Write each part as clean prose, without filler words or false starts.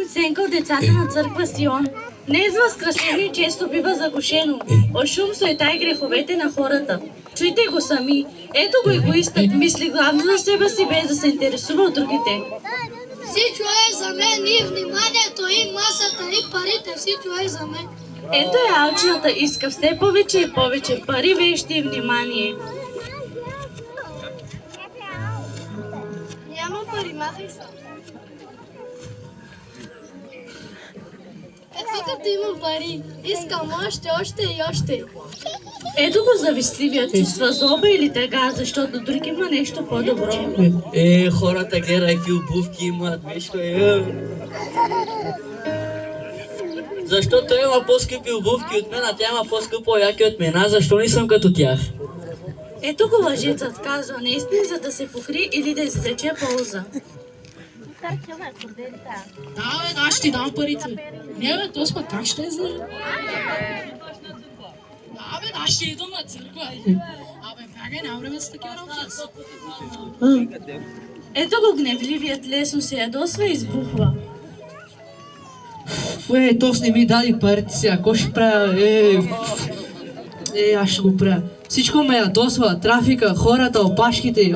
Ценка от децата на църква Сион. Днес възкресение често бива заглушено от шум, суета и греховете на хората. Чуйте го сами. Ето го егоистът, мисли главно за себе си, без да се интересува от другите. Всичко е за мен и вниманието, и масата, и парите, всичко е за мен. Ето е алчната, иска все повече и повече пари, вещи и внимание. Няма пари, махай се. Ето като имам пари, искам още и още. Ето го завистливия, чувства злоба или тъга, защото друг има нещо по-добро. Хората гледай какви обувки имат, нещо Защо той има по-скъпи обувки от мен, а тя има по-скъпо яки от мен, защо не съм като тях? Ето го лъжецът казва наистина, за да се покри или да извлече полза. Да, ще ти дам парите. Не, бе, то спа как ще е за... Да, ще идвам на църква. Бягай, няма време с такива работи. Ето го гневливият, лесно се ядосва и избухва. То с не ми даде парите си, ако ще правя, аз ще го правя. Всичко ме ядосва, трафика, хората, опашките,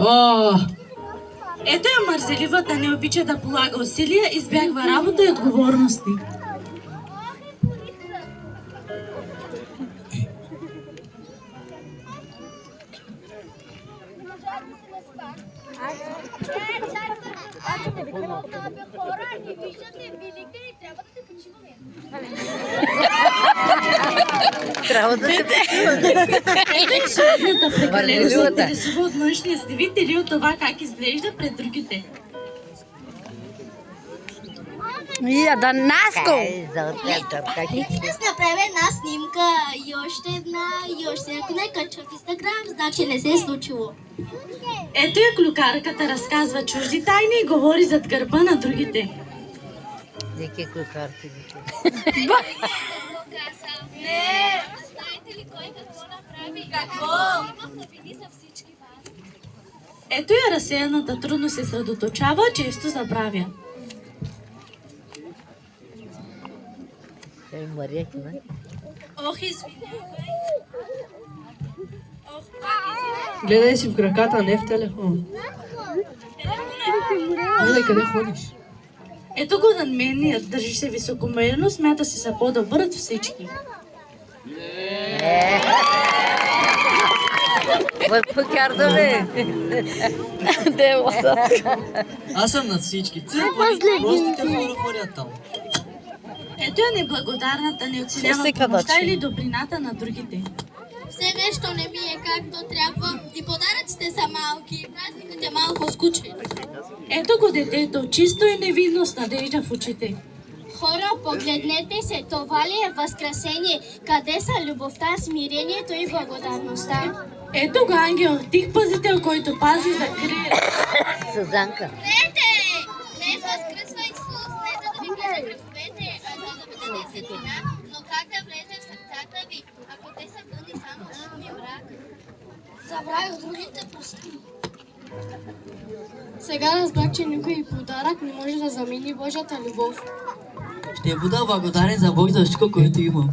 Ето е мързеливата, не обича да полага усилия, избягва работа и отговорности. Трябва да се Ето животната прекалено се интересува от външния си вид или от това как изглежда пред другите. да наско! Днес направя една снимка и още една, и още ако не кача в Инстаграм, значи не се е случило. Ето я клюкарката, разказва чужди тайни и говори зад гърба на другите. Неки клюкарки. Знаете ли кой какво направи? Какво? Имах новини за всички вас. Ето я разсеяната, трудно се съсредоточава, често забравя. Мария, кина. Ох, извинявай. Ох, Гледай си в краката, не в телефон. Гледай къде ходиш. Ето го надменният, държи се високомерно, смята се за по-добър от всички. Покярда бе! Аз съм над всички. Простите хора ходят там. Ето е неблагодарната, не оценява помощта или добрината на другите. Все нещо не ми е както трябва и подаръците са малки, празникът е малко скучен. Ето го детето, чисто и невинно с надежда в очите. Хора, погледнете се, това ли е възкресение? Къде са любовта, смирението и благодарността? Ето го ангел, тих пазител, който пази за крие. Сузанка. Гледайте! Не възкръсва Исус, не за да ви гледа греховете, а за да ви даде светлина, но как да влезе в сърцата ви, ако те са пълни само шум и мрак? Забравих другите прости. Сега разбрах, че никой подарък не може да замени Божията любов. Ще бъда благодарен за Бог за всичко, което имам.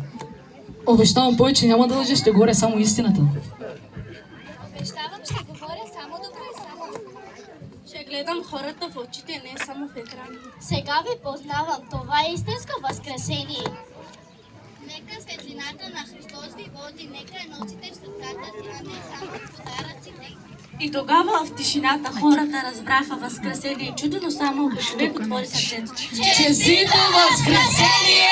Обещавам повече, няма да лъжа, ще говоря само истината. Обещавам, ще говоря само добро и само. Ще гледам хората в очите, не само в екран. Сега ви познавам, това е истинско възкресение. Нека светлината на Христос ви води, нека я носите в сърцата си, а не само в подаръците. И тогава в тишината хората разбраха възкресение и чудо, но само човек отвори сърцето. Честито възкресение!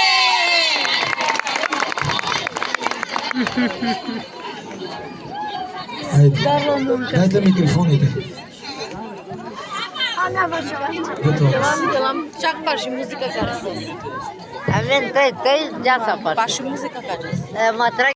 Дайте микрофоните. Чак паши музика кара се. Той, дяса паши. Паши музика кара се.